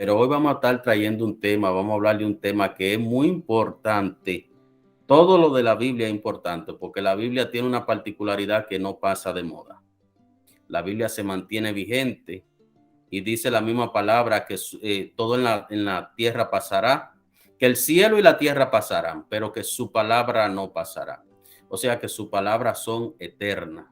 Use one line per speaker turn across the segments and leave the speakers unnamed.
Pero hoy vamos a estar trayendo un tema, vamos a hablar de un tema que es muy importante. Todo lo de la Biblia es importante porque la Biblia tiene una particularidad que no pasa de moda. La Biblia se mantiene vigente y dice la misma palabra que todo en la tierra pasará, que el cielo y la tierra pasarán, pero que su palabra no pasará. O sea que sus palabras son eternas.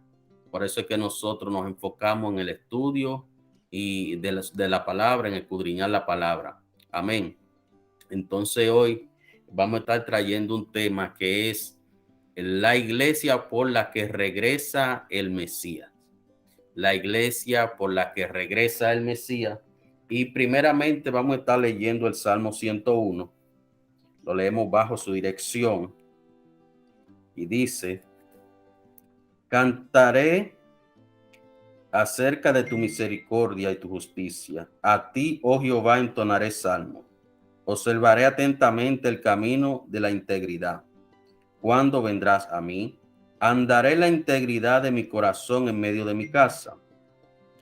Por eso es que nosotros nos enfocamos en el estudio y de la palabra, en escudriñar la palabra. Amén. Entonces hoy vamos a estar trayendo un tema que es la iglesia por la que regresa el Mesías. La iglesia por la que regresa el Mesías. Y primeramente vamos a estar leyendo el Salmo 101. Lo leemos bajo su dirección. Y dice: cantaré acerca de tu misericordia y tu justicia. A ti, oh Jehová, entonaré salmo. Observaré atentamente el camino de la integridad. ¿Cuándo vendrás a mí? Andaré la integridad de mi corazón en medio de mi casa.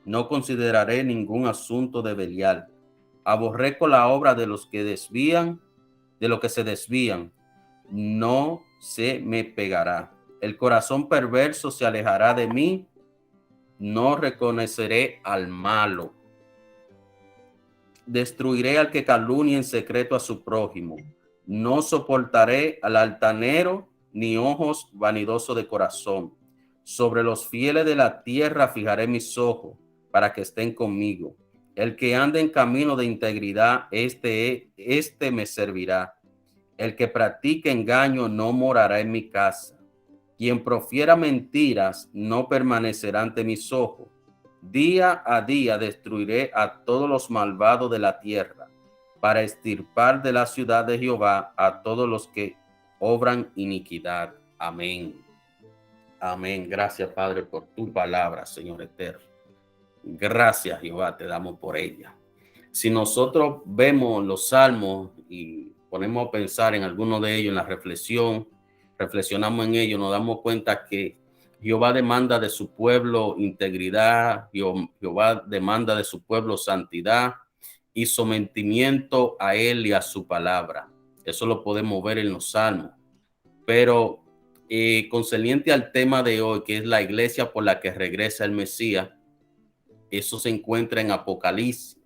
No consideraré ningún asunto de Belial. Aborrezco la obra de los que desvían, de los que se desvían. No se me pegará. El corazón perverso se alejará de mí. No reconoceré al malo. Destruiré al que calumnia en secreto a su prójimo. No soportaré al altanero ni ojos vanidosos de corazón. Sobre los fieles de la tierra fijaré mis ojos para que estén conmigo. El que ande en camino de integridad, este me servirá. El que practique engaño no morará en mi casa. Quien profiera mentiras no permanecerá ante mis ojos. Día a día destruiré a todos los malvados de la tierra, para extirpar de la ciudad de Jehová a todos los que obran iniquidad. Amén. Amén. Gracias, Padre, por tu palabra, Señor eterno. Gracias, Jehová, te damos por ella. Si nosotros vemos los salmos y ponemos a pensar en alguno de ellos, en la reflexión, reflexionamos en ellos, nos damos cuenta que Jehová demanda de su pueblo integridad, Jehová demanda de su pueblo santidad y sometimiento a él y a su palabra. Eso lo podemos ver en los salmos. Pero concerniente al tema de hoy, que es la iglesia por la que regresa el Mesías, eso se encuentra en Apocalipsis.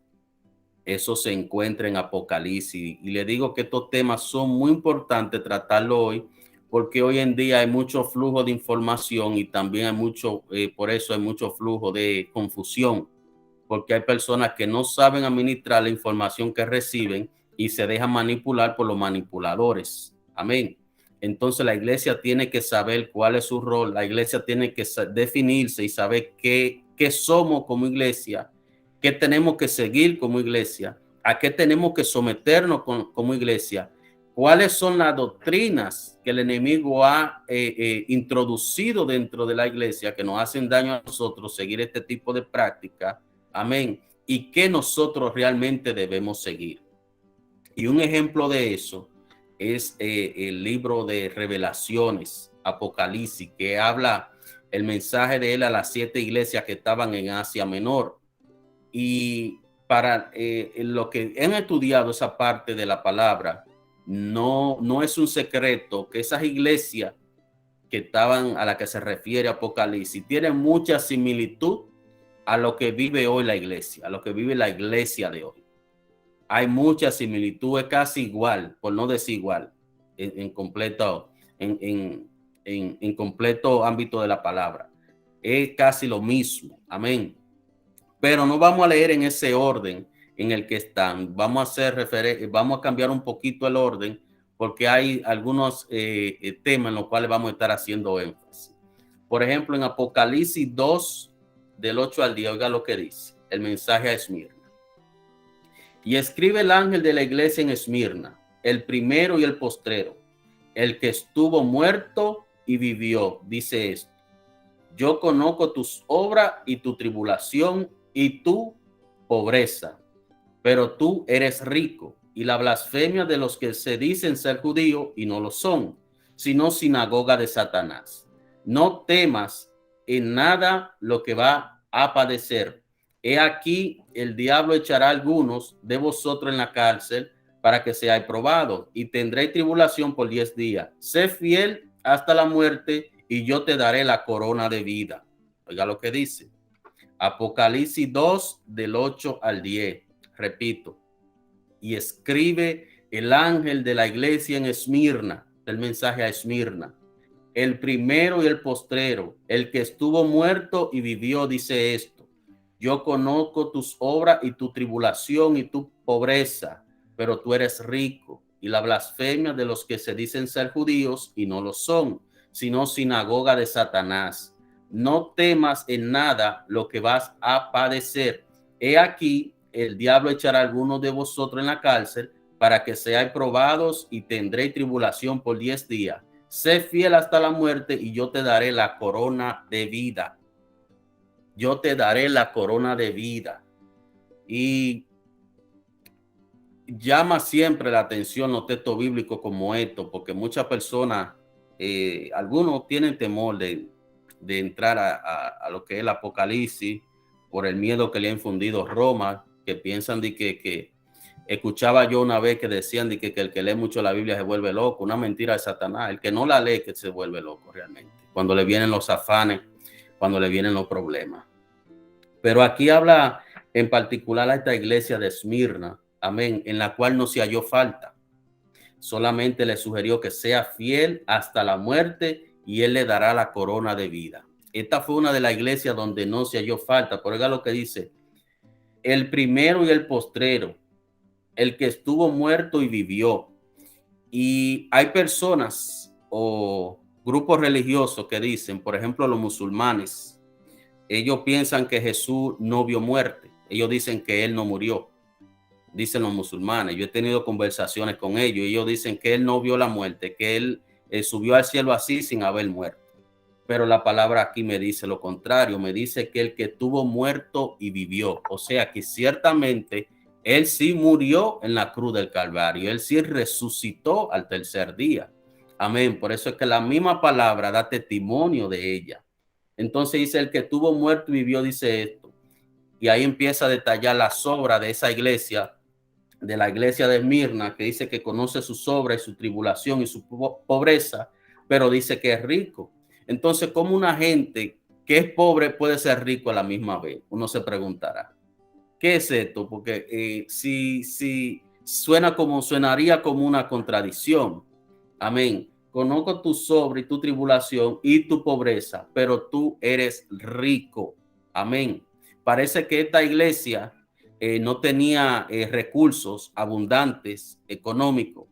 Eso se encuentra en Apocalipsis. Y le digo que estos temas son muy importantes tratarlo hoy, porque hoy en día hay mucho flujo de información y también hay mucho, por eso hay mucho flujo de confusión, porque hay personas que no saben administrar la información que reciben y se dejan manipular por los manipuladores. Amén. Entonces la iglesia tiene que saber cuál es su rol, la iglesia tiene que definirse y saber qué somos como iglesia, qué tenemos que seguir como iglesia, a qué tenemos que someternos como iglesia, cuáles son las doctrinas que el enemigo ha introducido dentro de la iglesia que nos hacen daño a nosotros seguir este tipo de práctica. Amén. Y qué nosotros realmente debemos seguir. Y un ejemplo de eso es el libro de Revelaciones, Apocalipsis, que habla el mensaje de él a las 7 iglesias que estaban en Asia Menor. Y para lo que han estudiado esa parte de la palabra, no es un secreto que esas iglesias que estaban a la que se refiere Apocalipsis tienen mucha similitud a lo que vive hoy la iglesia, a lo que vive la iglesia de hoy. Hay mucha similitud, es casi igual, por no decir igual, en completo, en completo ámbito de la palabra. Es casi lo mismo. Amén. Pero no vamos a leer en ese orden en el que están. Vamos a cambiar un poquito el orden porque hay algunos temas en los cuales vamos a estar haciendo énfasis. Por ejemplo, en Apocalipsis 2, del 8 al 10, oiga lo que dice el mensaje a Esmirna. Y escribe el ángel de la iglesia en Esmirna, el primero y el postrero, el que estuvo muerto y vivió, dice esto: yo conozco tus obras y tu tribulación y tu pobreza, pero tú eres rico, y la blasfemia de los que se dicen ser judíos y no lo son, sino sinagoga de Satanás. No temas en nada lo que va a padecer. He aquí, el diablo echará a algunos de vosotros en la cárcel para que seáis probados, y tendréis tribulación por 10 días. Sé fiel hasta la muerte, y yo te daré la corona de vida. Oiga lo que dice. Apocalipsis 2, del 8 al 10. Repito. Y escribe el ángel de la iglesia en Esmirna, el mensaje a Esmirna. El primero y el postrero, el que estuvo muerto y vivió, dice esto: yo conozco tus obras y tu tribulación y tu pobreza, pero tú eres rico, y la blasfemia de los que se dicen ser judíos y no lo son, sino sinagoga de Satanás. No temas en nada lo que vas a padecer. He aquí, el diablo echará a algunos de vosotros en la cárcel para que seáis probados, y tendréis tribulación por 10 días. Sé fiel hasta la muerte, y yo te daré la corona de vida. Yo te daré la corona de vida. Y llama siempre la atención los textos bíblicos como estos, porque muchas personas, algunos tienen temor de entrar a lo que es el Apocalipsis por el miedo que le ha infundido Roma, que piensan de que escuchaba yo una vez que decían de que el que lee mucho la Biblia se vuelve loco. Una mentira de Satanás. El que no la lee que se vuelve loco realmente, cuando le vienen los afanes, cuando le vienen los problemas. Pero aquí habla en particular a esta iglesia de Esmirna, amén, en la cual no se halló falta. Solamente le sugirió que sea fiel hasta la muerte, y él le dará la corona de vida. Esta fue una de las iglesias donde no se halló falta. Por ejemplo, lo que dice: el primero y el postrero, el que estuvo muerto y vivió. Y hay personas o grupos religiosos que dicen, por ejemplo, los musulmanes, ellos piensan que Jesús no vio muerte. Ellos dicen que él no murió. Dicen los musulmanes. Yo he tenido conversaciones con ellos. Ellos dicen que él no vio la muerte, que él subió al cielo así sin haber muerto. Pero la palabra aquí me dice lo contrario. Me dice que el que estuvo muerto y vivió. O sea que ciertamente él sí murió en la cruz del Calvario. Él sí resucitó al tercer día. Amén. Por eso es que la misma palabra da testimonio de ella. Entonces dice: el que estuvo muerto y vivió, dice esto. Y ahí empieza a detallar las obras de esa iglesia, de la iglesia de Esmirna, que dice que conoce sus obras y su tribulación y su pobreza, pero dice que es rico. Entonces, ¿cómo una gente que es pobre puede ser rico a la misma vez? Uno se preguntará, ¿qué es esto? Porque si sonaría como una contradicción. Amén. Conozco tu obras y tu tribulación y tu pobreza, pero tú eres rico. Amén. Parece que esta iglesia no tenía recursos abundantes económicos.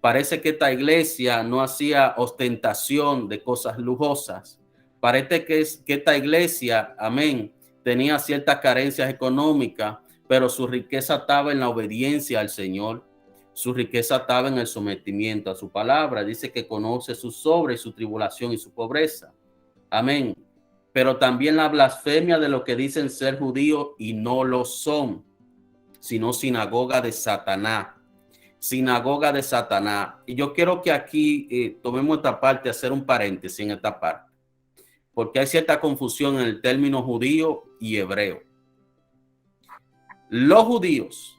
Parece que esta iglesia no hacía ostentación de cosas lujosas. Parece que esta iglesia, amén, tenía ciertas carencias económicas, pero su riqueza estaba en la obediencia al Señor. Su riqueza estaba en el sometimiento a su palabra. Dice que conoce sus obras y su tribulación y su pobreza. Amén. Pero también la blasfemia de los que dicen ser judíos y no lo son, sino sinagoga de Satanás. Sinagoga de Satanás. Y yo quiero que aquí tomemos esta parte, hacer un paréntesis en esta parte, porque hay cierta confusión en el término judío y hebreo. Los judíos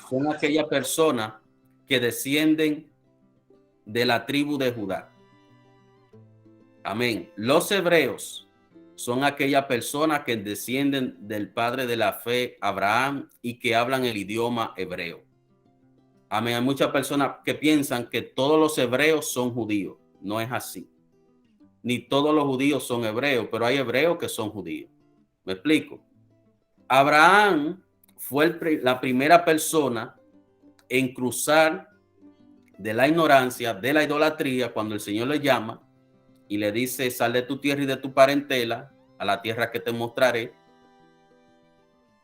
son aquellas personas que descienden de la tribu de Judá. Amén. Los hebreos son aquellas personas que descienden del padre de la fe, Abraham, y que hablan el idioma hebreo. Amén. Hay muchas personas que piensan que todos los hebreos son judíos. No es así. Ni todos los judíos son hebreos, pero hay hebreos que son judíos. ¿Me explico? Abraham fue la primera persona en cruzar de la ignorancia, de la idolatría, cuando el Señor le llama y le dice: sal de tu tierra y de tu parentela a la tierra que te mostraré.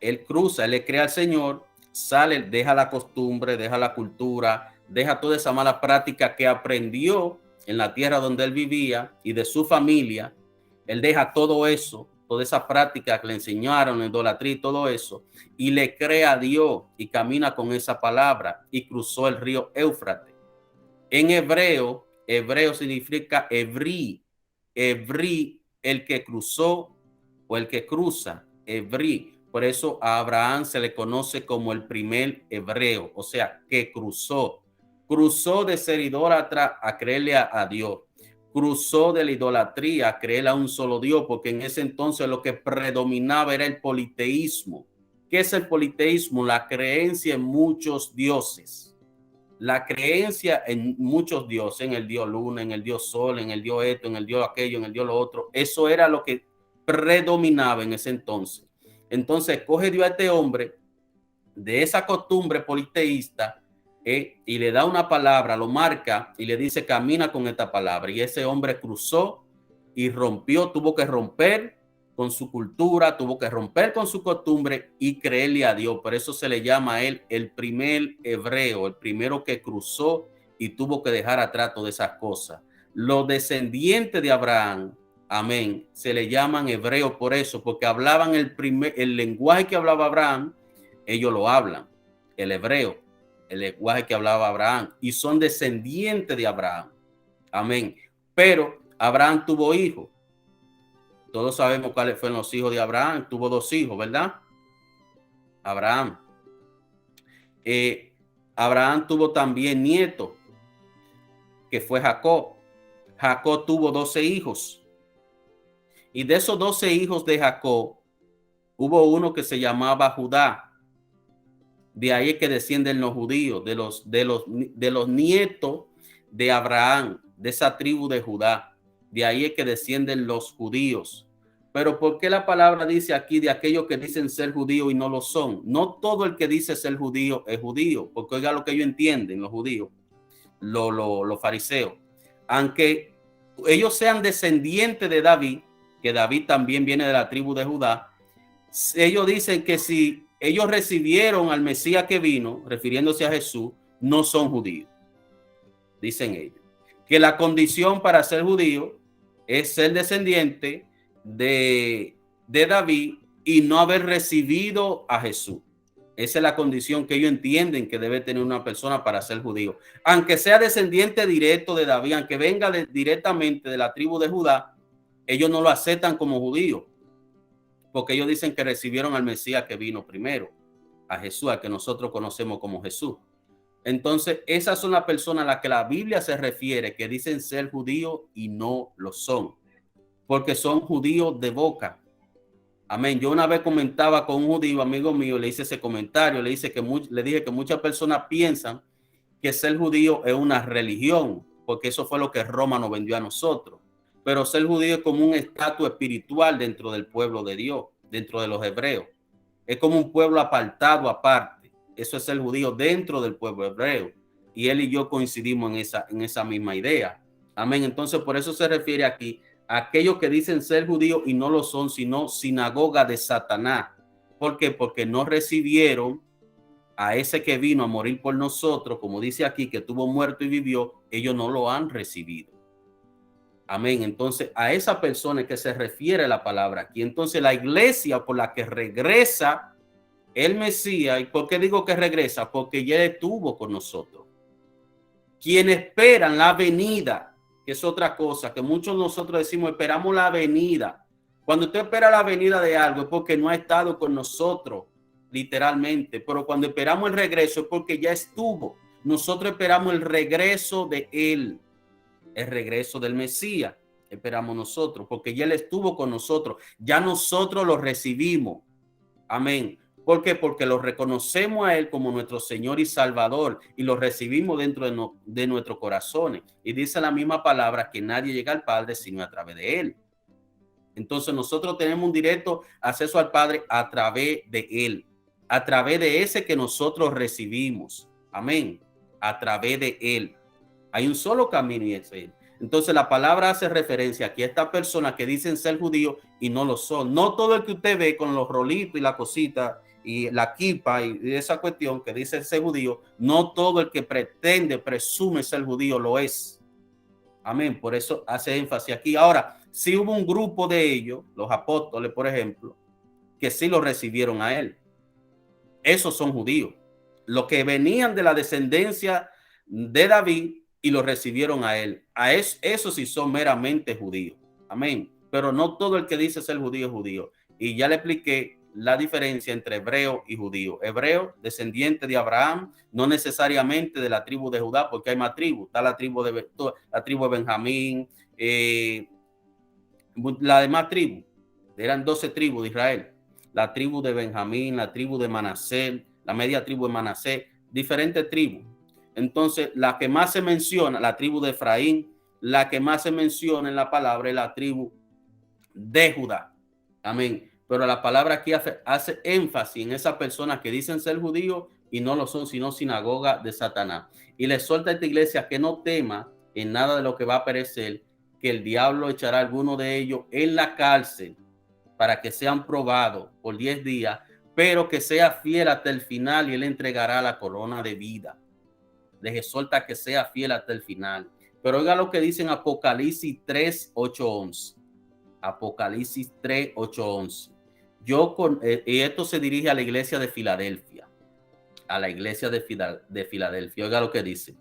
Él cruza, él le cree al Señor, sale, deja la costumbre, deja la cultura, deja toda esa mala práctica que aprendió en la tierra donde él vivía y de su familia. Él deja todo eso, toda esa práctica que le enseñaron, la idolatría y todo eso, y le cree a Dios y camina con esa palabra, y cruzó el río Éufrates. En hebreo, hebreo significa hebrí, hebrí, el que cruzó o el que cruza, hebrí. Por eso a Abraham se le conoce como el primer hebreo, o sea, que cruzó de ser idólatra a creerle a Dios, cruzó de la idolatría a creer a un solo Dios, porque en ese entonces lo que predominaba era el politeísmo. ¿Qué es el politeísmo? La creencia en muchos dioses. La creencia en muchos dioses, en el dios luna, en el dios sol, en el dios esto, en el dios aquello, en el dios lo otro. Eso era lo que predominaba en ese entonces. Entonces coge Dios a este hombre de esa costumbre politeísta y le da una palabra, lo marca y le dice camina con esta palabra. Y ese hombre cruzó y rompió, tuvo que romper con su cultura, tuvo que romper con su costumbre y creerle a Dios. Por eso se le llama a él el primer hebreo, el primero que cruzó y tuvo que dejar atrás todas esas cosas. Los descendientes de Abraham, amén, se le llaman hebreos por eso, porque hablaban el lenguaje que hablaba Abraham, ellos lo hablan, el hebreo, el lenguaje que hablaba Abraham, y son descendientes de Abraham. Amén. Pero Abraham tuvo hijos. Todos sabemos cuáles fueron los hijos de Abraham. Tuvo dos hijos, ¿verdad? Abraham. Abraham tuvo también nieto, que fue Jacob. Jacob tuvo 12 hijos. Y de esos 12 hijos de Jacob, hubo uno que se llamaba Judá. De ahí es que descienden los judíos, de los nietos de Abraham, de esa tribu de Judá. De ahí es que descienden los judíos. Pero ¿por qué la palabra dice aquí de aquellos que dicen ser judíos y no lo son? No todo el que dice ser judío es judío, porque oiga lo que ellos entienden, los judíos, los fariseos. Aunque ellos sean descendientes de David, que David también viene de la tribu de Judá, ellos dicen que si ellos recibieron al Mesías que vino, refiriéndose a Jesús, no son judíos. Dicen ellos. Que la condición para ser judío es ser descendiente de David y no haber recibido a Jesús. Esa es la condición que ellos entienden que debe tener una persona para ser judío. Aunque sea descendiente directo de David, aunque venga directamente de la tribu de Judá, ellos no lo aceptan como judío, porque ellos dicen que recibieron al Mesías que vino primero, a Jesús, al que nosotros conocemos como Jesús. Entonces, esas son las personas a las que la Biblia se refiere, que dicen ser judíos y no lo son, porque son judíos de boca. Amén. Yo una vez comentaba con un judío, amigo mío, le hice ese comentario, le dije que muchas personas piensan que ser judío es una religión, porque eso fue lo que Roma nos vendió a nosotros. Pero ser judío es como un estatus espiritual dentro del pueblo de Dios, dentro de los hebreos. Es como un pueblo apartado aparte. Eso es ser judío dentro del pueblo hebreo. Y él y yo coincidimos en esa misma idea. Amén. Entonces, por eso se refiere aquí a aquellos que dicen ser judíos y no lo son, sino sinagoga de Satanás. ¿Por qué? Porque no recibieron a ese que vino a morir por nosotros, como dice aquí, que estuvo muerto y vivió, ellos no lo han recibido. Amén. Entonces, a esa persona que se refiere la palabra aquí. Entonces, la iglesia por la que regresa el Mesías, ¿y por qué digo que regresa? Porque ya estuvo con nosotros. Quienes esperan la venida, que es otra cosa, que muchos de nosotros decimos, esperamos la venida. Cuando usted espera la venida de algo es porque no ha estado con nosotros, literalmente. Pero cuando esperamos el regreso es porque ya estuvo. Nosotros esperamos el regreso de él. El regreso del Mesías esperamos nosotros, porque ya él estuvo con nosotros, ya nosotros lo recibimos. Amén. ¿Por qué? Porque lo reconocemos a él como nuestro Señor y Salvador y lo recibimos dentro de nuestros corazones. Y dice la misma palabra que nadie llega al Padre sino a través de él. Entonces nosotros tenemos un directo acceso al Padre a través de él, a través de ese que nosotros recibimos. Amén. A través de él. Hay un solo camino y es él. Entonces la palabra hace referencia aquí a estas personas que dicen ser judíos y no lo son. No todo el que usted ve con los rolitos y la cosita y la kipa y esa cuestión que dice ser judío, no todo el que presume ser judío lo es. Amén. Por eso hace énfasis aquí. Ahora, sí hubo un grupo de ellos, los apóstoles, por ejemplo, que sí lo recibieron a él. Esos son judíos. Los que venían de la descendencia de David y lo recibieron a él. Eso sí son meramente judíos. Amén. Pero no todo el que dice ser judío es judío. Y ya le expliqué la diferencia entre hebreo y judío. Hebreo, descendiente de Abraham, no necesariamente de la tribu de Judá, porque hay más tribus. Está la tribu de Benjamín, la demás tribu. Eran 12 tribus de Israel. La tribu de Benjamín, la tribu de Manasés, la media tribu de Manasés, diferentes tribus. Entonces, la que más se menciona, la tribu de Efraín, la que más se menciona en la palabra es la tribu de Judá. Amén. Pero la palabra aquí hace énfasis en esas personas que dicen ser judíos y no lo son, sino sinagoga de Satanás. Y le suelta a esta iglesia que no tema en nada de lo que va a perecer, que el diablo echará a alguno de ellos en la cárcel para que sean probados por 10 días, pero que sea fiel hasta el final y él entregará la corona de vida. Les exhorta que sea fiel hasta el final. Pero oiga lo que dice en Apocalipsis 3, 8, 11. Apocalipsis 3, 8, 11. Y esto se dirige a la iglesia de Filadelfia. A la iglesia de Filadelfia. Oiga lo que dice.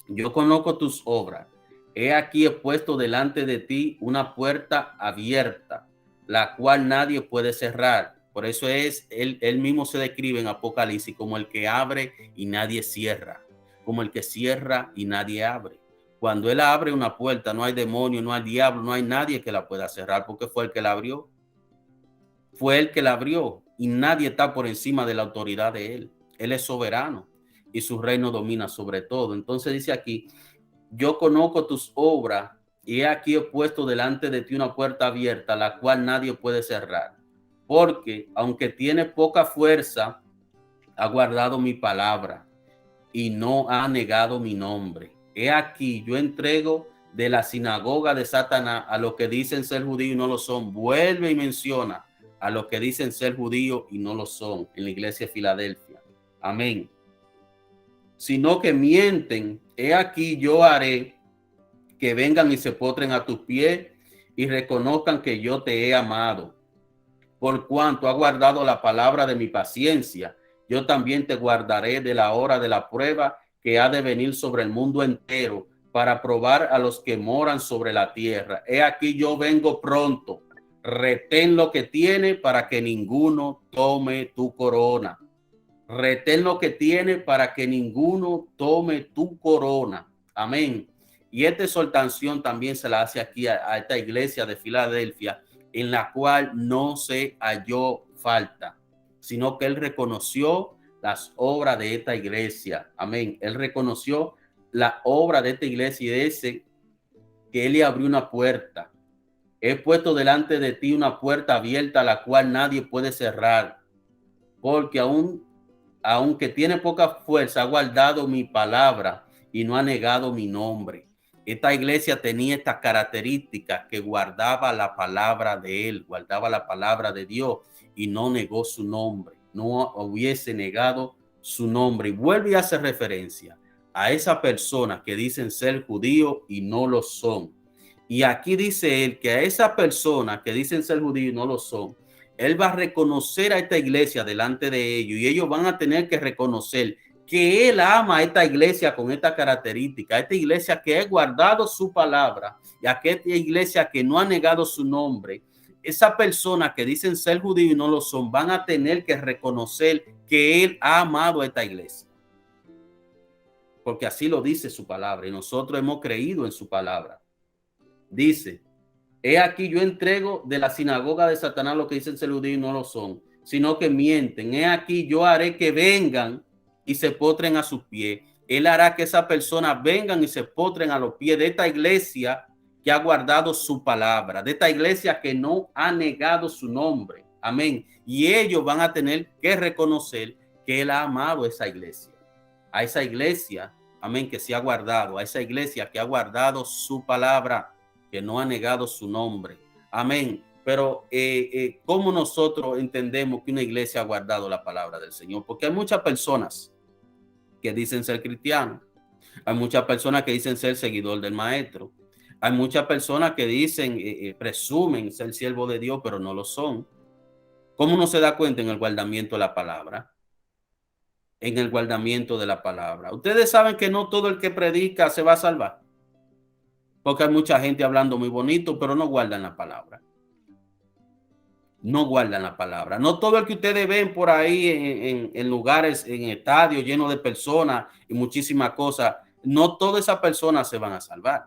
Yo conozco tus obras. He aquí he puesto delante de ti una puerta abierta, la cual nadie puede cerrar. Por eso él mismo se describe en Apocalipsis como el que abre y nadie cierra, como el que cierra y nadie abre. Cuando él abre una puerta, no hay demonio, no hay diablo, no hay nadie que la pueda cerrar, porque fue el que la abrió. Fue él que la abrió y nadie está por encima de la autoridad de él. Él es soberano y su reino domina sobre todo. Entonces dice aquí, yo conozco tus obras y he aquí he puesto delante de ti una puerta abierta, la cual nadie puede cerrar. Porque aunque tiene poca fuerza, ha guardado mi palabra y no ha negado mi nombre. He aquí, yo entrego de la sinagoga de Satanás a los que dicen ser judíos y no lo son. Vuelve y menciona a los que dicen ser judíos y no lo son en la iglesia de Filadelfia. Amén. Sino que mienten. He aquí, yo haré que vengan y se postren a tus pies y reconozcan que yo te he amado. Por cuanto ha guardado la palabra de mi paciencia, yo también te guardaré de la hora de la prueba que ha de venir sobre el mundo entero para probar a los que moran sobre la tierra. He aquí yo vengo pronto. Retén lo que tiene para que ninguno tome tu corona. Retén lo que tiene para que ninguno tome tu corona. Amén. Y esta exhortación también se la hace aquí a esta iglesia de Filadelfia, en la cual no se halló falta, sino que él reconoció las obras de esta iglesia. Amén. Él reconoció la obra de esta iglesia y dice que él le abrió una puerta. He puesto delante de ti una puerta abierta, la cual nadie puede cerrar, porque aunque tiene poca fuerza, ha guardado mi palabra y no ha negado mi nombre. Esta iglesia tenía estas características, que guardaba la palabra de él, guardaba la palabra de Dios y no negó su nombre, no hubiese negado su nombre. Y vuelve y hace referencia a esa persona que dicen ser judíos y no lo son. Y aquí dice él que a esa persona que dicen ser judíos y no lo son, él va a reconocer a esta iglesia delante de ellos y ellos van a tener que reconocer que él ama a esta iglesia con esta característica, a esta iglesia que ha guardado su palabra y a esta iglesia que no ha negado su nombre. Esa persona que dicen ser judíos y no lo son, van a tener que reconocer que él ha amado a esta iglesia. Porque así lo dice su palabra y nosotros hemos creído en su palabra. Dice, he aquí yo entrego de la sinagoga de Satanás los que dicen ser judíos y no lo son, sino que mienten. He aquí yo haré que vengan y se postren a sus pies. Él hará que esas personas vengan y se postren a los pies de esta iglesia que ha guardado su palabra, de esta iglesia que no ha negado su nombre. Amén. Y ellos van a tener que reconocer que él ha amado a esa iglesia, amén, que se ha guardado, a esa iglesia que ha guardado su palabra, que no ha negado su nombre. Amén. Pero ¿cómo nosotros entendemos que una iglesia ha guardado la palabra del Señor? Porque hay muchas personas que dicen ser cristianos. Hay muchas personas que dicen ser seguidor del maestro. Hay muchas personas que dicen, presumen ser siervo de Dios, pero no lo son. ¿Cómo uno se da cuenta? En el guardamiento de la palabra. En el guardamiento de la palabra. Ustedes saben que no todo el que predica se va a salvar. Porque hay mucha gente hablando muy bonito, pero no guardan la palabra. no guardan la palabra. No todo el que ustedes ven por ahí en lugares, en estadios llenos de personas y muchísimas cosas, no todas esas personas se van a salvar.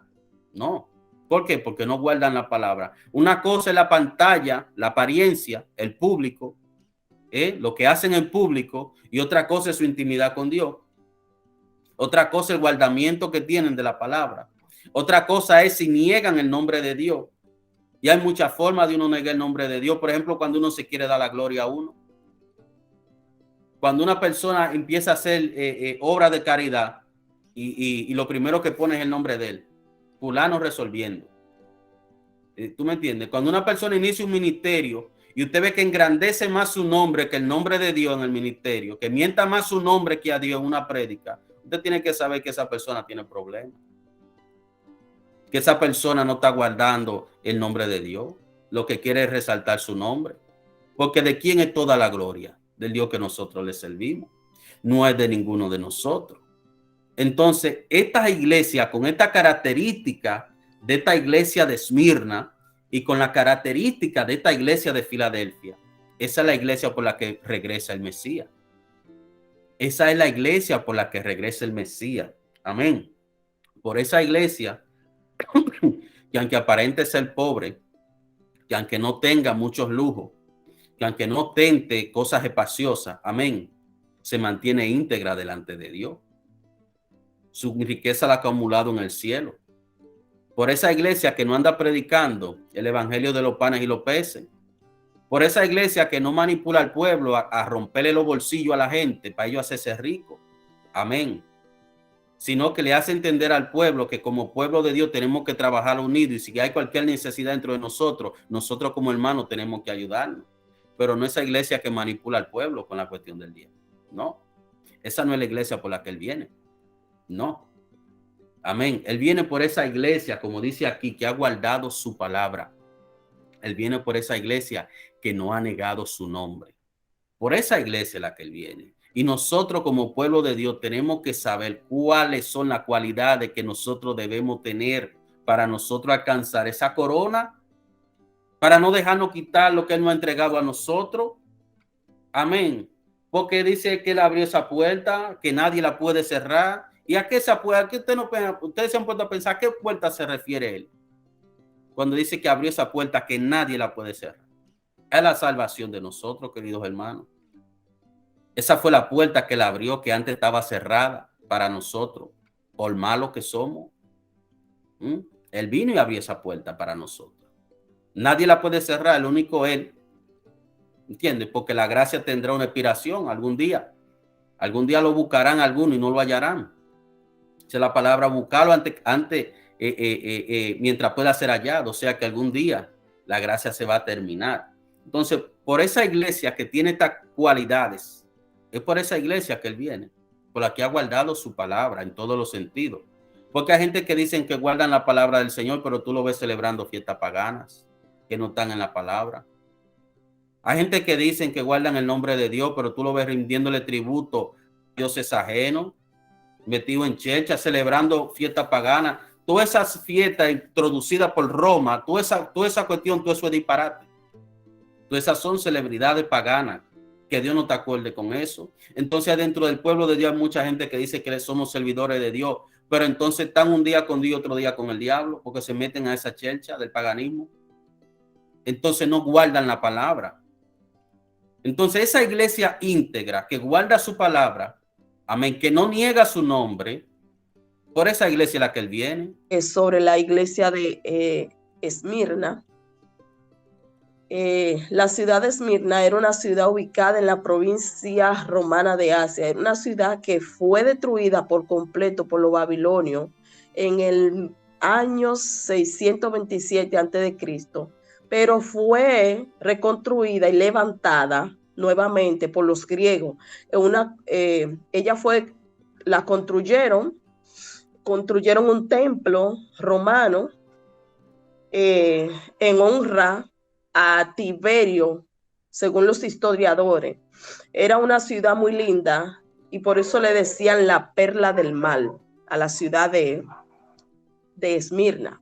No. ¿Por qué? Porque no guardan la palabra. Una cosa es la pantalla, la apariencia, el público, lo que hacen en público, y otra cosa es su intimidad con Dios. Otra cosa es el guardamiento que tienen de la palabra. Otra cosa es si niegan el nombre de Dios. Y hay muchas formas de uno negar el nombre de Dios. Por ejemplo, cuando uno se quiere dar la gloria a uno. Cuando una persona empieza a hacer obra de caridad y lo primero que pone es el nombre de él. Fulano resolviendo. ¿Tú me entiendes? Cuando una persona inicia un ministerio y usted ve que engrandece más su nombre que el nombre de Dios en el ministerio, que mienta más su nombre que a Dios en una prédica, usted tiene que saber que esa persona tiene problemas. Que esa persona no está guardando el nombre de Dios. Lo que quiere es resaltar su nombre. Porque ¿de quién es toda la gloria? Del Dios que nosotros le servimos. No es de ninguno de nosotros. Entonces, esta iglesia, con esta característica de esta iglesia de Esmirna y con la característica de esta iglesia de Filadelfia, esa es la iglesia por la que regresa el Mesías. Esa es la iglesia por la que regresa el Mesías. Amén. Por esa iglesia que aunque aparente ser pobre, que aunque no tenga muchos lujos, que aunque no tente cosas espaciosas, amén, se mantiene íntegra delante de Dios. Su riqueza la ha acumulado en el cielo. Por esa iglesia que no anda predicando el evangelio de los panes y los peces. Por esa iglesia que no manipula al pueblo a romperle los bolsillos a la gente para ellos hacerse ricos. Amén. Sino que le hace entender al pueblo que como pueblo de Dios tenemos que trabajar unidos, y si hay cualquier necesidad dentro de nosotros, nosotros como hermanos tenemos que ayudarnos. Pero no esa iglesia que manipula al pueblo con la cuestión del día. No, esa no es la iglesia por la que él viene. No. Amén. Él viene por esa iglesia, como dice aquí, que ha guardado su palabra. Él viene por esa iglesia que no ha negado su nombre. Por esa iglesia es la que él viene. Y nosotros como pueblo de Dios tenemos que saber cuáles son las cualidades que nosotros debemos tener para nosotros alcanzar esa corona, para no dejarnos quitar lo que él nos ha entregado a nosotros. Amén. Porque dice que él abrió esa puerta, que nadie la puede cerrar. ¿Y a qué esa puerta? ¿Qué ustedes se han puesto a pensar a qué puerta se refiere él? Cuando dice que abrió esa puerta que nadie la puede cerrar. Es la salvación de nosotros, queridos hermanos. Esa fue la puerta que él abrió, que antes estaba cerrada para nosotros, por malos que somos. Él vino y abrió esa puerta para nosotros. Nadie la puede cerrar, el único él. ¿Entiendes? Porque la gracia tendrá una expiración algún día. Algún día lo buscarán algunos y no lo hallarán. Esa es la palabra buscarlo mientras pueda ser hallado. O sea que algún día la gracia se va a terminar. Entonces, por esa iglesia que tiene estas cualidades, es por esa iglesia que él viene, por la que ha guardado su palabra en todos los sentidos. Porque hay gente que dicen que guardan la palabra del Señor, pero tú lo ves celebrando fiestas paganas que no están en la palabra. Hay gente que dicen que guardan el nombre de Dios, pero tú lo ves rindiéndole tributo a dioses ajenos, metido en chercha, celebrando fiestas paganas. Todas esas fiestas introducidas por Roma, toda esa cuestión, todo eso es disparate. Todas esas son celebridades paganas. Que Dios no te acuerde con eso. Entonces dentro del pueblo de Dios hay mucha gente que dice que somos servidores de Dios, pero entonces están un día con Dios y otro día con el diablo, porque se meten a esa chercha del paganismo. Entonces no guardan la palabra. Entonces esa iglesia íntegra que guarda su palabra, amén, que no niega su nombre, por esa iglesia a la que él viene.
Es sobre la iglesia de Esmirna. La ciudad de Esmirna era una ciudad ubicada en la provincia romana de Asia. Era una ciudad que fue destruida por completo por los babilonios en el año 627 a.C., pero fue reconstruida y levantada nuevamente por los griegos. La construyeron un templo romano en honra a Tiberio, según los historiadores. Era una ciudad muy linda y por eso le decían la perla del mal a la ciudad de Esmirna.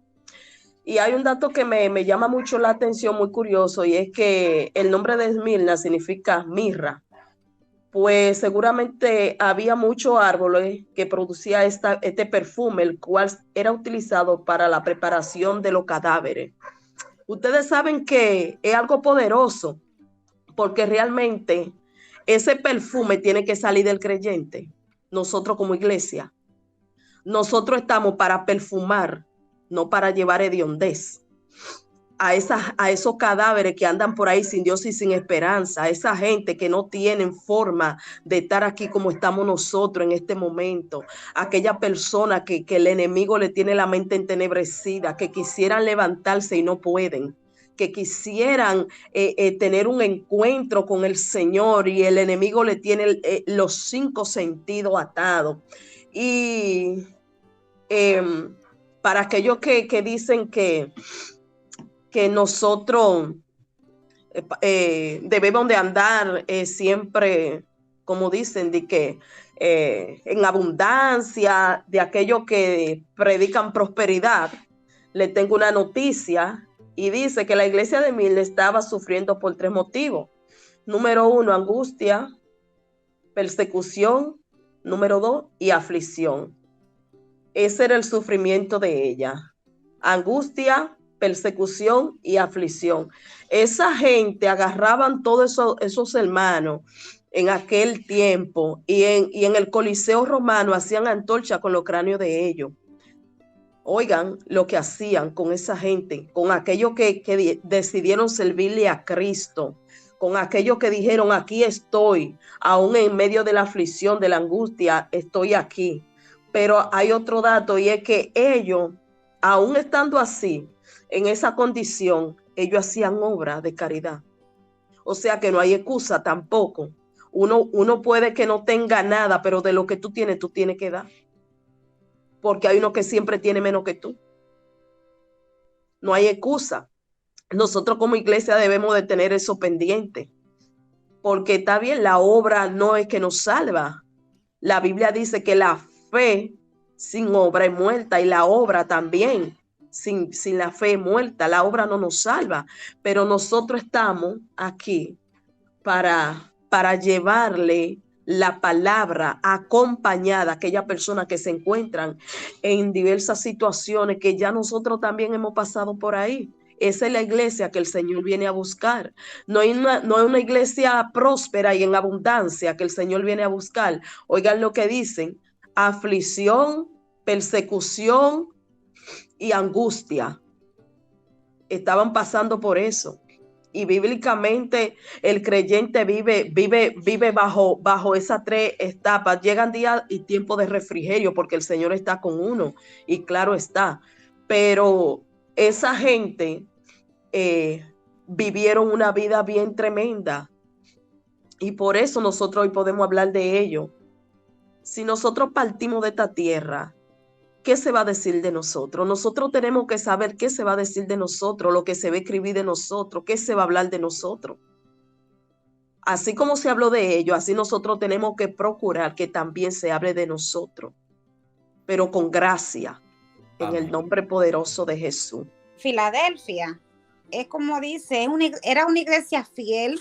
Y hay un dato que me llama mucho la atención, muy curioso, y es que el nombre de Esmirna significa mirra. Pues seguramente había muchos árboles que producía este perfume, el cual era utilizado para la preparación de los cadáveres. Ustedes saben que es algo poderoso, porque realmente ese perfume tiene que salir del creyente. Nosotros como iglesia, nosotros estamos para perfumar, no para llevar hediondez a esos cadáveres que andan por ahí sin Dios y sin esperanza, a esa gente que no tienen forma de estar aquí como estamos nosotros en este momento, aquella persona que el enemigo le tiene la mente entenebrecida, que quisieran levantarse y no pueden, que quisieran tener un encuentro con el Señor y el enemigo le tiene los 5 sentidos atados. Y para aquellos que dicen que nosotros debemos de andar siempre, como dicen, de que en abundancia, de aquellos que predican prosperidad. Le tengo una noticia y dice que la iglesia de Mil estaba sufriendo por 3 motivos. Número 1, angustia, persecución. Número 2, y aflicción. Ese era el sufrimiento de ella. Angustia, persecución y aflicción. Esa gente agarraban todos esos hermanos en aquel tiempo y en el Coliseo romano hacían antorcha con los cráneos de ellos. Oigan lo que hacían con esa gente, con aquellos que decidieron servirle a Cristo, con aquellos que dijeron, aquí estoy, aún en medio de la aflicción, de la angustia, estoy aquí. Pero hay otro dato y es que ellos, aún estando así, en esa condición, ellos hacían obra de caridad. O sea que no hay excusa tampoco. Uno puede que no tenga nada, pero de lo que tú tienes que dar. Porque hay uno que siempre tiene menos que tú. No hay excusa. Nosotros como iglesia debemos de tener eso pendiente. Porque está bien, la obra no es que nos salva. La Biblia dice que la fe sin obra es muerta y la obra también sin la fe es muerta. La obra no nos salva, pero nosotros estamos aquí para llevarle la palabra acompañada a aquella persona que se encuentran en diversas situaciones que ya nosotros también hemos pasado por ahí. Esa es la iglesia que el Señor viene a buscar. No es una iglesia próspera y en abundancia que el Señor viene a buscar. Oigan lo que dicen: aflicción, persecución y angustia. Estaban pasando por eso. Y bíblicamente el creyente vive bajo esas 3 etapas. Llegan días y tiempos de refrigerio porque el Señor está con uno y claro está. Pero esa gente vivieron una vida bien tremenda y por eso nosotros hoy podemos hablar de ello. Si nosotros partimos de esta tierra, ¿qué se va a decir de nosotros? Nosotros tenemos que saber qué se va a decir de nosotros, lo que se va a escribir de nosotros, qué se va a hablar de nosotros. Así como se habló de ellos, así nosotros tenemos que procurar que también se hable de nosotros, pero con gracia, en el nombre poderoso de Jesús.
Filadelfia, es como dice, era una iglesia fiel,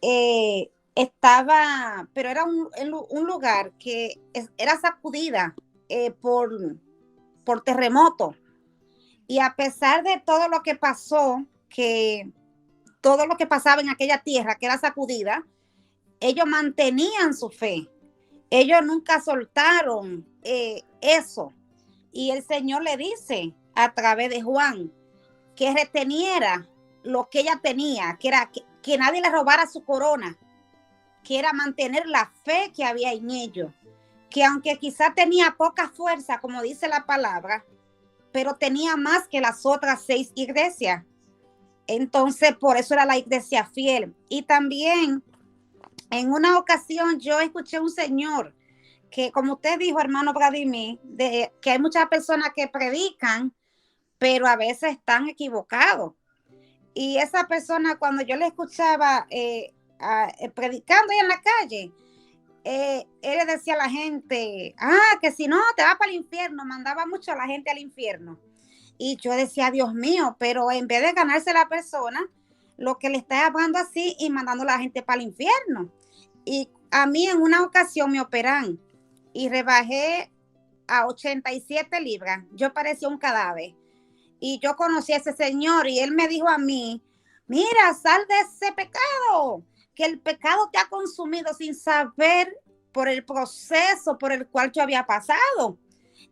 pero era un lugar que era sacudida por terremoto. Y a pesar de todo lo que pasó, todo lo que pasaba en aquella tierra que era sacudida, ellos mantenían su fe. Ellos nunca soltaron eso. Y el Señor le dice a través de Juan que reteniera lo que ella tenía, que era que nadie le robara su corona, que era mantener la fe que había en ellos, que aunque quizá tenía poca fuerza, como dice la palabra, pero tenía más que las otras 6 iglesias. Entonces, por eso era la iglesia fiel. Y también, en una ocasión, yo escuché un señor que, como usted dijo, hermano Vladimir, que hay muchas personas que predican, pero a veces están equivocados. Y esa persona, cuando yo le escuchaba predicando ahí en la calle, él le decía a la gente, que si no, te vas para el infierno, mandaba mucho a la gente al infierno. Y yo decía, Dios mío, pero en vez de ganarse la persona, lo que le está llamando así y mandando a la gente para el infierno. Y a mí en una ocasión me operan y rebajé a 87 libras. Yo parecía un cadáver. Y yo conocí a ese señor y él me dijo a mí, mira, sal de ese pecado, que el pecado te ha consumido sin saber por el proceso por el cual yo había pasado.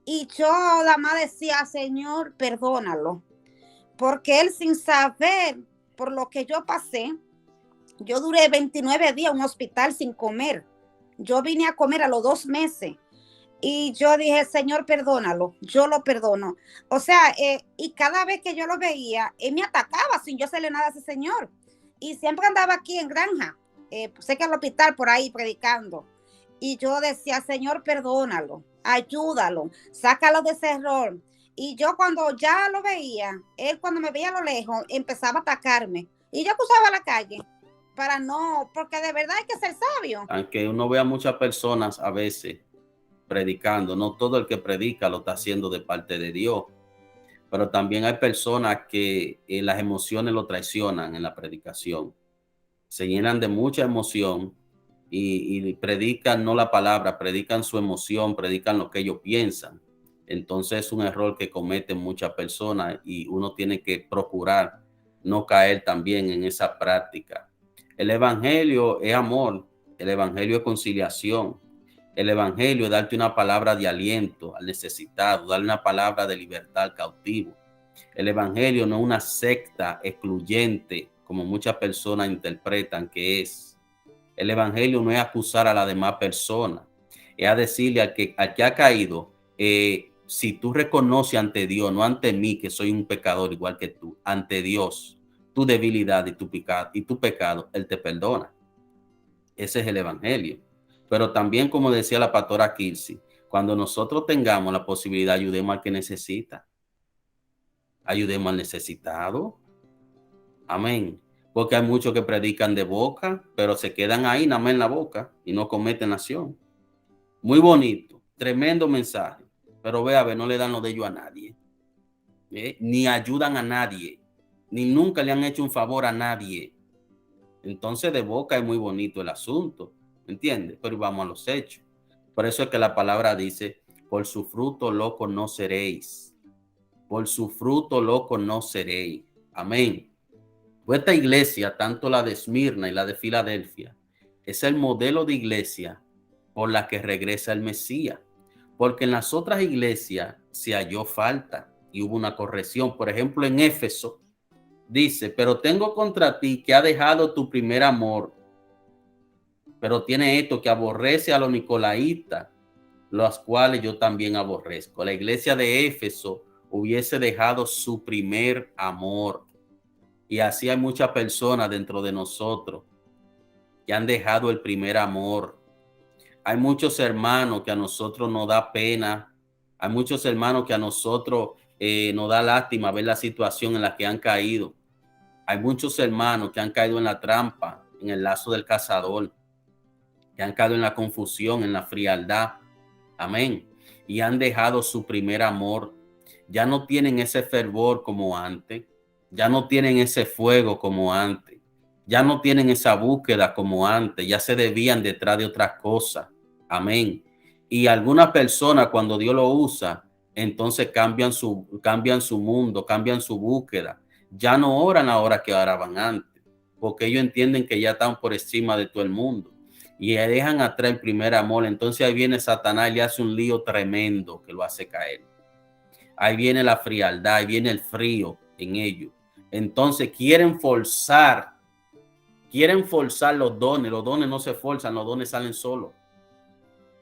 Y yo nada más decía, Señor, perdónalo, porque él sin saber por lo que yo pasé, yo duré 29 días en un hospital sin comer. Yo vine a comer a los 2 meses. Y yo dije, Señor, perdónalo, yo lo perdono. O sea, y cada vez que yo lo veía, él me atacaba sin yo hacerle nada a ese señor. Y siempre andaba aquí en Granja, sé que al hospital por ahí predicando. Y yo decía, Señor, perdónalo, ayúdalo, sácalo de ese error. Y yo cuando ya lo veía, él cuando me veía a lo lejos, empezaba a atacarme. Y yo cruzaba la calle para no, porque de verdad hay que ser sabio.
Aunque uno vea muchas personas a veces predicando, no todo el que predica lo está haciendo de parte de Dios, pero también hay personas que las emociones lo traicionan en la predicación, se llenan de mucha emoción y predican no la palabra, predican su emoción, predican lo que ellos piensan. Entonces es un error que cometen muchas personas y uno tiene que procurar no caer también en esa práctica. El evangelio es amor, el evangelio es conciliación. El evangelio es darte una palabra de aliento al necesitado, darle una palabra de libertad al cautivo. El evangelio no es una secta excluyente, como muchas personas interpretan que es. El evangelio no es acusar a la demás persona, es a decirle al que ha caído, si tú reconoces ante Dios, no ante mí, que soy un pecador igual que tú, ante Dios, tu debilidad y tu pecado, Él te perdona. Ese es el evangelio. Pero también, como decía la pastora Kirsi, cuando nosotros tengamos la posibilidad, ayudemos al que necesita. Ayudemos al necesitado. Amén. Porque hay muchos que predican de boca, pero se quedan ahí nada más en la boca y no cometen acción. Muy bonito, tremendo mensaje. Pero ve a ver, no le dan lo de ellos a nadie. Ni ayudan a nadie. Ni nunca le han hecho un favor a nadie. Entonces de boca es muy bonito el asunto. ¿Entiendes? Pero vamos a los hechos. Por eso es que la palabra dice, por su fruto lo conoceréis. Por su fruto lo conoceréis. Amén. Pues esta iglesia, tanto la de Esmirna y la de Filadelfia, es el modelo de iglesia por la que regresa el Mesías. Porque en las otras iglesias se halló falta y hubo una corrección. Por ejemplo, en Éfeso dice, pero tengo contra ti que ha dejado tu primer amor. Pero tiene esto, que aborrece a los nicolaitas, los cuales yo también aborrezco. La iglesia de Éfeso hubiese dejado su primer amor. Y así hay muchas personas dentro de nosotros que han dejado el primer amor. Hay muchos hermanos que a nosotros nos da pena. Hay muchos hermanos que a nosotros nos da lástima ver la situación en la que han caído. Hay muchos hermanos que han caído en la trampa, en el lazo del cazador, que han caído en la confusión, en la frialdad. Amén. Y han dejado su primer amor. Ya no tienen ese fervor como antes. Ya no tienen ese fuego como antes. Ya no tienen esa búsqueda como antes. Ya se desvían detrás de otras cosas. Amén. Y algunas personas, cuando Dios lo usa, entonces cambian su mundo, cambian su búsqueda. Ya no oran la hora que oraban antes, porque ellos entienden que ya están por encima de todo el mundo y dejan atrás el primer amor. Entonces ahí viene Satanás y le hace un lío tremendo que lo hace caer. Ahí viene la frialdad, ahí viene el frío en ellos. Entonces quieren forzar los dones no se forzan, los dones salen solos.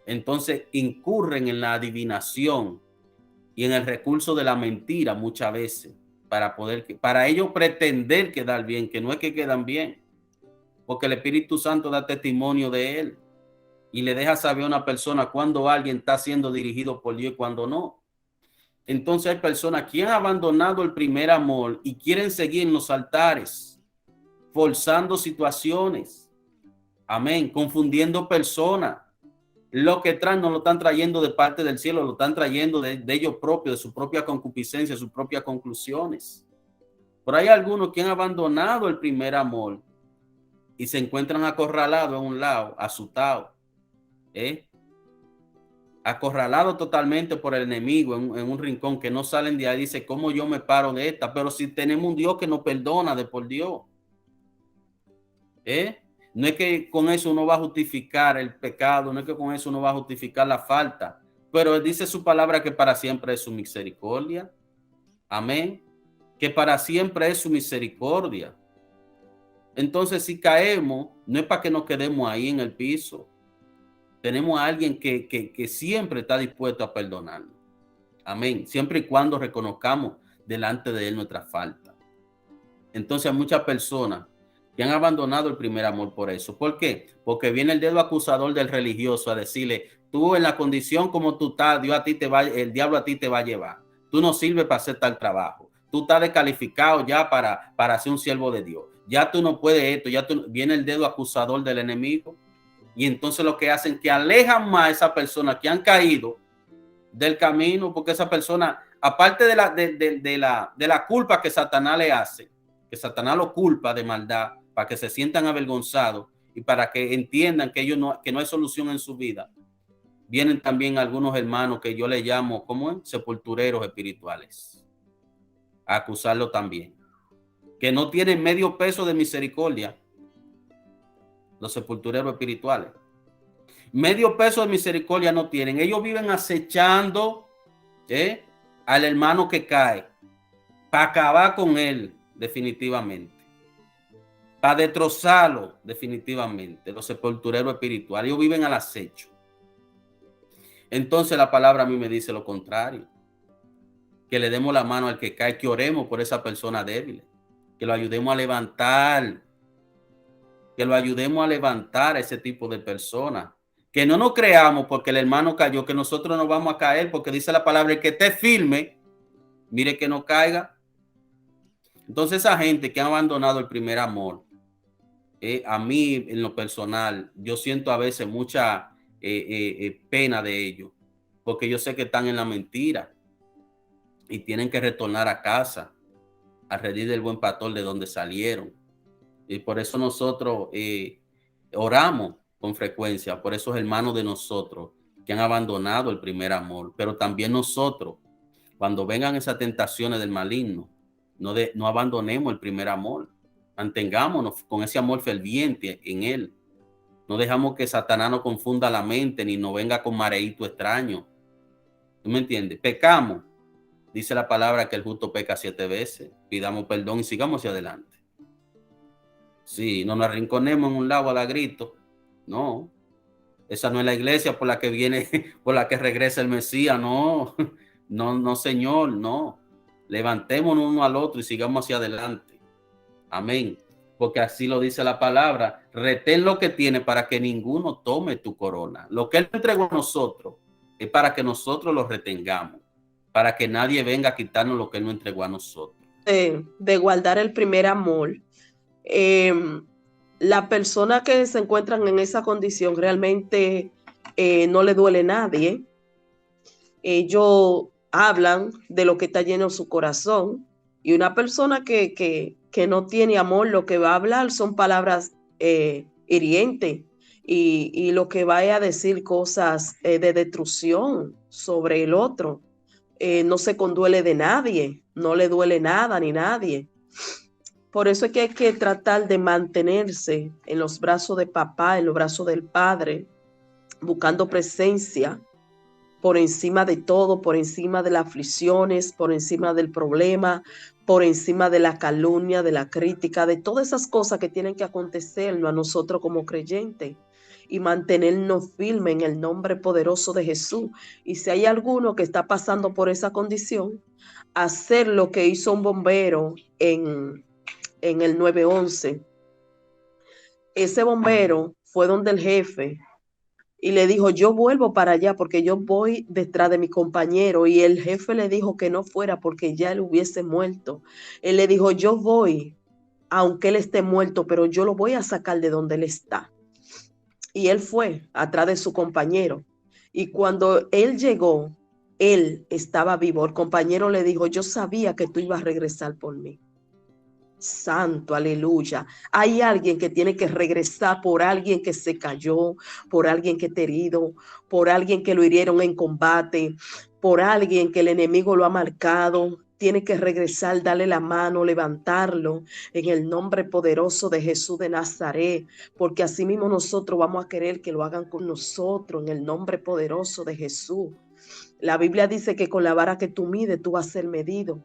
Entonces incurren en la adivinación y en el recurso de la mentira muchas veces para ellos pretender quedar bien, que no es que quedan bien, porque el Espíritu Santo da testimonio de él y le deja saber a una persona cuando alguien está siendo dirigido por Dios y cuando no. Entonces hay personas que han abandonado el primer amor y quieren seguir en los altares, forzando situaciones, amén, confundiendo personas, lo que traen no lo están trayendo de parte del cielo, lo están trayendo de ellos propios, de su propia concupiscencia, de sus propias conclusiones. Pero hay algunos que han abandonado el primer amor y se encuentran acorralados en un lado, asustados, acorralados totalmente por el enemigo en un rincón, que no salen de ahí. Dice, ¿cómo yo me paro de esta? Pero si tenemos un Dios que nos perdona de por Dios. No es que con eso uno va a justificar el pecado, no es que con eso uno va a justificar la falta, pero dice su palabra que para siempre es su misericordia. Amén. Que para siempre es su misericordia. Entonces, si caemos, no es para que nos quedemos ahí en el piso. Tenemos a alguien que siempre está dispuesto a perdonarnos. Amén. Siempre y cuando reconozcamos delante de él nuestra falta. Entonces, hay muchas personas que han abandonado el primer amor por eso. ¿Por qué? Porque viene el dedo acusador del religioso a decirle, tú en la condición como tú estás, el diablo a ti te va a llevar. Tú no sirves para hacer tal trabajo. Tú estás descalificado ya para ser un siervo de Dios. Ya tú no puedes esto, viene el dedo acusador del enemigo. Y entonces lo que hacen es que alejan más a esa persona que han caído del camino, porque esa persona, aparte de la culpa que Satanás le hace, que Satanás lo culpa de maldad, para que se sientan avergonzados y para que entiendan que que no hay solución en su vida, vienen también algunos hermanos que yo les llamo, ¿cómo es? Sepultureros espirituales, a acusarlo también, que no tienen medio peso de misericordia, los sepultureros espirituales. Medio peso de misericordia no tienen. Ellos viven acechando al hermano que cae, para acabar con él definitivamente, para destrozarlo definitivamente. Los sepultureros espirituales, ellos viven al acecho. Entonces la palabra a mí me dice lo contrario, que le demos la mano al que cae, que oremos por esa persona débil, que lo ayudemos a levantar, a ese tipo de personas, que no nos creamos porque el hermano cayó, que nosotros no vamos a caer, porque dice la palabra, el que esté firme, mire que no caiga. Entonces esa gente que ha abandonado el primer amor, a mí en lo personal, yo siento a veces mucha pena de ellos, porque yo sé que están en la mentira y tienen que retornar a casa, a redil del buen pastor de donde salieron. Y por eso nosotros oramos con frecuencia por esos hermanos de nosotros que han abandonado el primer amor, pero también nosotros, cuando vengan esas tentaciones del maligno, no abandonemos el primer amor. Mantengámonos con ese amor ferviente en él. No dejamos que Satanás nos confunda la mente ni nos venga con mareíto extraño. ¿Tú me entiendes? Pecamos. Dice la palabra que el justo peca 7 veces. Pidamos perdón y sigamos hacia adelante. Sí, no nos arrinconemos en un lado a la grito. No. Esa no es la iglesia por la que viene, por la que regresa el Mesías. No, no, Señor, no. Levantémonos uno al otro y sigamos hacia adelante. Amén. Porque así lo dice la palabra. Retén lo que tiene para que ninguno tome tu corona. Lo que él entregó a nosotros es para que nosotros lo retengamos. Para que nadie venga a quitarnos lo que él nos entregó a nosotros.
De guardar el primer amor. La persona que se encuentran en esa condición realmente no le duele a nadie. Ellos hablan de lo que está lleno en su corazón. Y una persona que no tiene amor, lo que va a hablar son palabras hirientes y lo que va a decir cosas de destrucción sobre el otro. No se conduele de nadie, no le duele nada ni nadie. Por eso es que hay que tratar de mantenerse en los brazos de papá, en los brazos del padre, buscando presencia por encima de todo, por encima de las aflicciones, por encima del problema, por encima de la calumnia, de la crítica, de todas esas cosas que tienen que acontecernos a nosotros como creyentes, y mantenernos firmes en el nombre poderoso de Jesús. Y si hay alguno que está pasando por esa condición, hacer lo que hizo un bombero en el 911. Ese bombero fue donde el jefe y le dijo, yo vuelvo para allá porque yo voy detrás de mi compañero. Y el jefe le dijo que no fuera porque ya él hubiese muerto. Él le dijo, yo voy, aunque él esté muerto, pero yo lo voy a sacar de donde él está. Y él fue atrás de su compañero. Y cuando él llegó, él estaba vivo. El compañero le dijo, yo sabía que tú ibas a regresar por mí. Santo, aleluya. Hay alguien que tiene que regresar por alguien que se cayó, por alguien que está herido, por alguien que lo hirieron en combate, por alguien que el enemigo lo ha marcado. Tiene que regresar, darle la mano, levantarlo en el nombre poderoso de Jesús de Nazaret, porque así mismo nosotros vamos a querer que lo hagan con nosotros en el nombre poderoso de Jesús. La Biblia dice que con la vara que tú mides, tú vas a ser medido.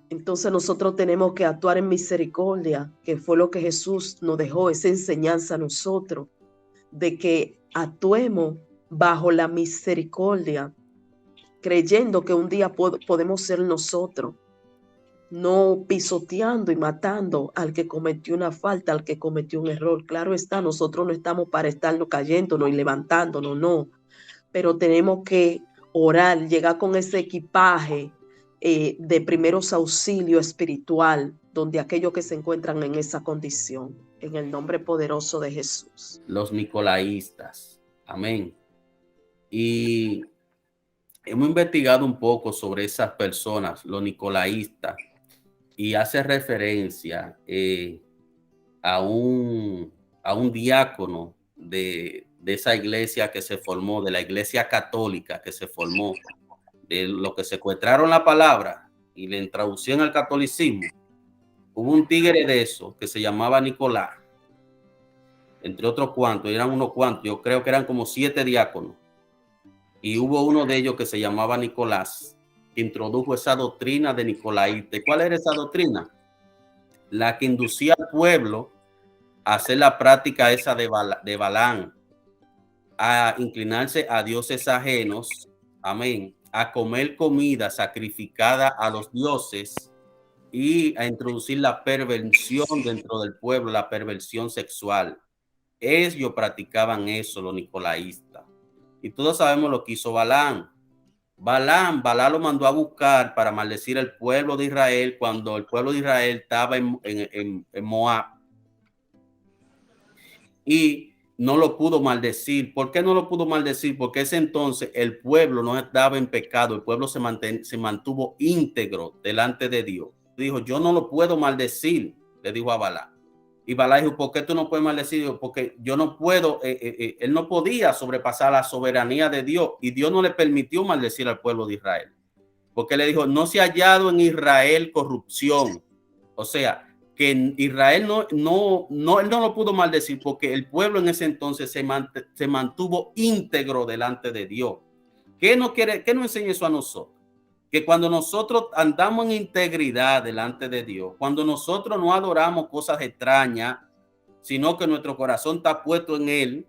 Entonces nosotros tenemos que actuar en misericordia, que fue lo que Jesús nos dejó, esa enseñanza a nosotros, de que actuemos bajo la misericordia, creyendo que un día podemos ser nosotros, no pisoteando y matando al que cometió una falta, al que cometió un error. Claro está, nosotros no estamos para estarnos cayéndonos y levantándonos, no, pero tenemos que orar, llegar con ese equipaje de primeros auxilios espiritual, donde aquellos que se encuentran en esa condición, en el nombre poderoso de Jesús.
Los nicolaístas. Amén. Y hemos investigado un poco sobre esas personas, los nicolaístas, y hace referencia a un diácono de esa iglesia que se formó, de la iglesia católica que se formó, de los que secuestraron la palabra y le introducían al catolicismo. Hubo un tigre de eso que se llamaba Nicolás, entre otros cuantos, eran unos cuantos, yo creo que eran como 7 diáconos, y hubo uno de ellos que se llamaba Nicolás, que introdujo esa doctrina de nicolaíta. ¿Cuál era esa doctrina? La que inducía al pueblo a hacer la práctica esa de Balaam, a inclinarse a dioses ajenos, amén, a comer comida sacrificada a los dioses y a introducir la perversión dentro del pueblo, la perversión sexual. Ellos practicaban eso, los nicolaístas. Y todos sabemos lo que hizo Balaam. Balaam lo mandó a buscar para maldecir al pueblo de Israel cuando el pueblo de Israel estaba en Moab. Y no lo pudo maldecir. ¿Por qué no lo pudo maldecir? Porque ese entonces el pueblo no estaba en pecado, el pueblo se mantuvo íntegro delante de Dios. Dijo, yo no lo puedo maldecir, le dijo a Balaam. Y Balaam dijo, ¿por qué tú no puedes maldecir? Porque yo no puedo, él no podía sobrepasar la soberanía de Dios, y Dios no le permitió maldecir al pueblo de Israel. Porque le dijo, no se ha hallado en Israel corrupción. O sea, que en Israel él no lo pudo maldecir porque el pueblo en ese entonces se mantuvo íntegro delante de Dios. ¿Qué nos enseña eso a nosotros? Que cuando nosotros andamos en integridad delante de Dios, cuando nosotros no adoramos cosas extrañas, sino que nuestro corazón está puesto en Él,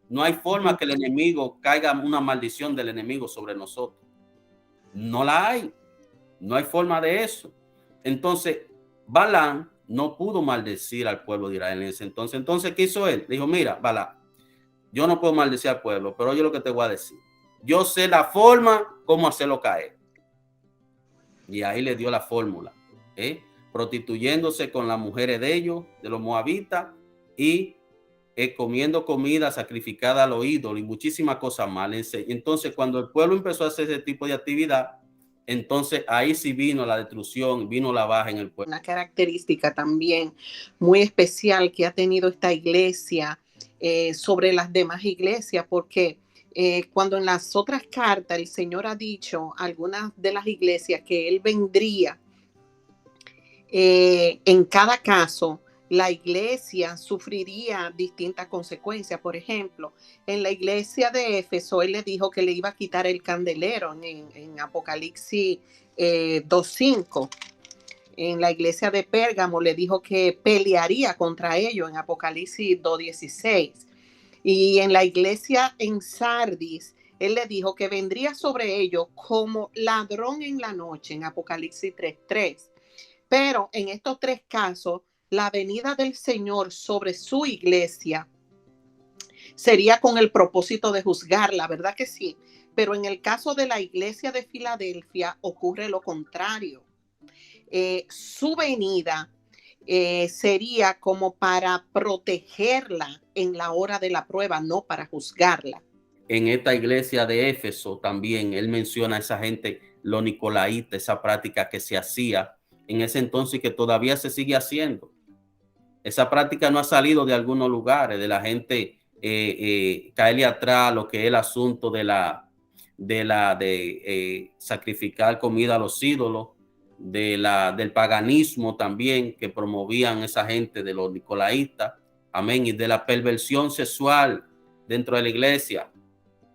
no hay forma que el enemigo caiga una maldición del enemigo sobre nosotros. No la hay. No hay forma de eso. Entonces, Balaam no pudo maldecir al pueblo de Israel en ese entonces. Entonces, ¿qué hizo él? Dijo, mira, Balaam, yo no puedo maldecir al pueblo, pero oye lo que te voy a decir. Yo sé la forma cómo hacerlo caer. Y ahí le dio la fórmula, prostituyéndose con las mujeres de ellos, de los moabitas, y comiendo comida sacrificada a los ídolos y muchísimas cosas malas. Entonces, cuando el pueblo empezó a hacer ese tipo de actividad, entonces ahí sí vino la destrucción, vino la baja en el pueblo.
Una característica también muy especial que ha tenido esta iglesia sobre las demás iglesias, porque cuando en las otras cartas el Señor ha dicho a algunas de las iglesias que Él vendría, en cada caso la iglesia sufriría distintas consecuencias. Por ejemplo, en la iglesia de Éfeso, Él le dijo que le iba a quitar el candelero en Apocalipsis 2:5. En la iglesia de Pérgamo le dijo que pelearía contra ellos en Apocalipsis 2:16. Y en la iglesia en Sardis, Él le dijo que vendría sobre ellos como ladrón en la noche en Apocalipsis 3:3. Pero en estos 3 casos, la venida del Señor sobre su iglesia sería con el propósito de juzgarla, ¿verdad que sí? Pero en el caso de la iglesia de Filadelfia ocurre lo contrario. Su venida sería como para protegerla en la hora de la prueba, no para juzgarla.
En esta iglesia de Éfeso también él menciona a esa gente, los nicolaitas, esa práctica que se hacía en ese entonces y que todavía se sigue haciendo. Esa práctica no ha salido de algunos lugares, de la gente caerle atrás lo que es el asunto de sacrificar comida a los ídolos, del paganismo también que promovían esa gente de los nicolaitas, amén, y de la perversión sexual dentro de la iglesia.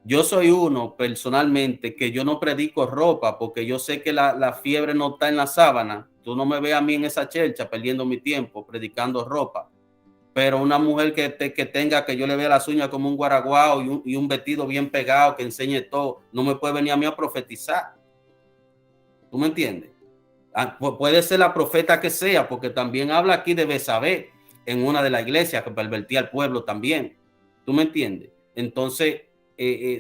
Yo soy uno personalmente que yo no predico ropa porque yo sé que la fiebre no está en la sábana. Tú no me ves a mí en esa chelcha perdiendo mi tiempo predicando ropa. Pero una mujer que tenga, que yo le vea las uñas como un guaraguao y un vestido bien pegado que enseñe todo, no me puede venir a mí a profetizar. ¿Tú me entiendes? Puede ser la profeta que sea, porque también habla aquí de Betsabé en una de las iglesias que pervertía al pueblo también. ¿Tú me entiendes? Entonces,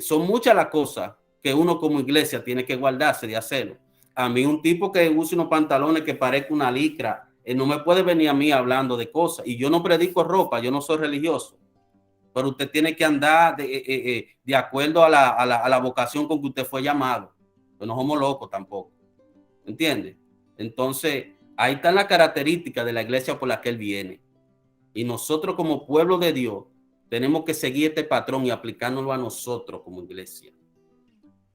son muchas las cosas que uno como iglesia tiene que guardarse de hacerlo. A mí un tipo que use unos pantalones que parezca una licra, no me puede venir a mí hablando de cosas. Y yo no predico ropa, yo no soy religioso. Pero usted tiene que andar de acuerdo a la vocación con que usted fue llamado. Pues no somos locos tampoco. ¿Entiende? Entonces, ahí están las características de la iglesia por la que él viene. Y nosotros como pueblo de Dios tenemos que seguir este patrón y aplicárnoslo a nosotros como iglesia.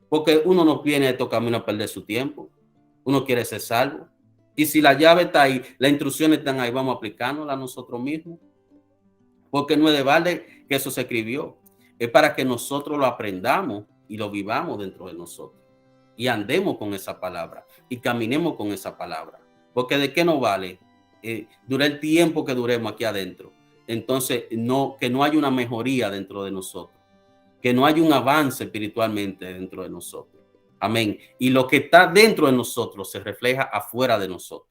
Porque uno no viene a estos caminos a perder su tiempo. Uno quiere ser salvo. Y si la llave está ahí, las instrucciones están ahí, vamos a aplicárnoslas a nosotros mismos. Porque no es de balde que eso se escribió. Es para que nosotros lo aprendamos y lo vivamos dentro de nosotros. Y andemos con esa palabra y caminemos con esa palabra. Porque de qué nos vale durar el tiempo que duremos aquí adentro. Entonces, que no haya una mejoría dentro de nosotros. Que no haya un avance espiritualmente dentro de nosotros. Amén. Y lo que está dentro de nosotros se refleja afuera de nosotros.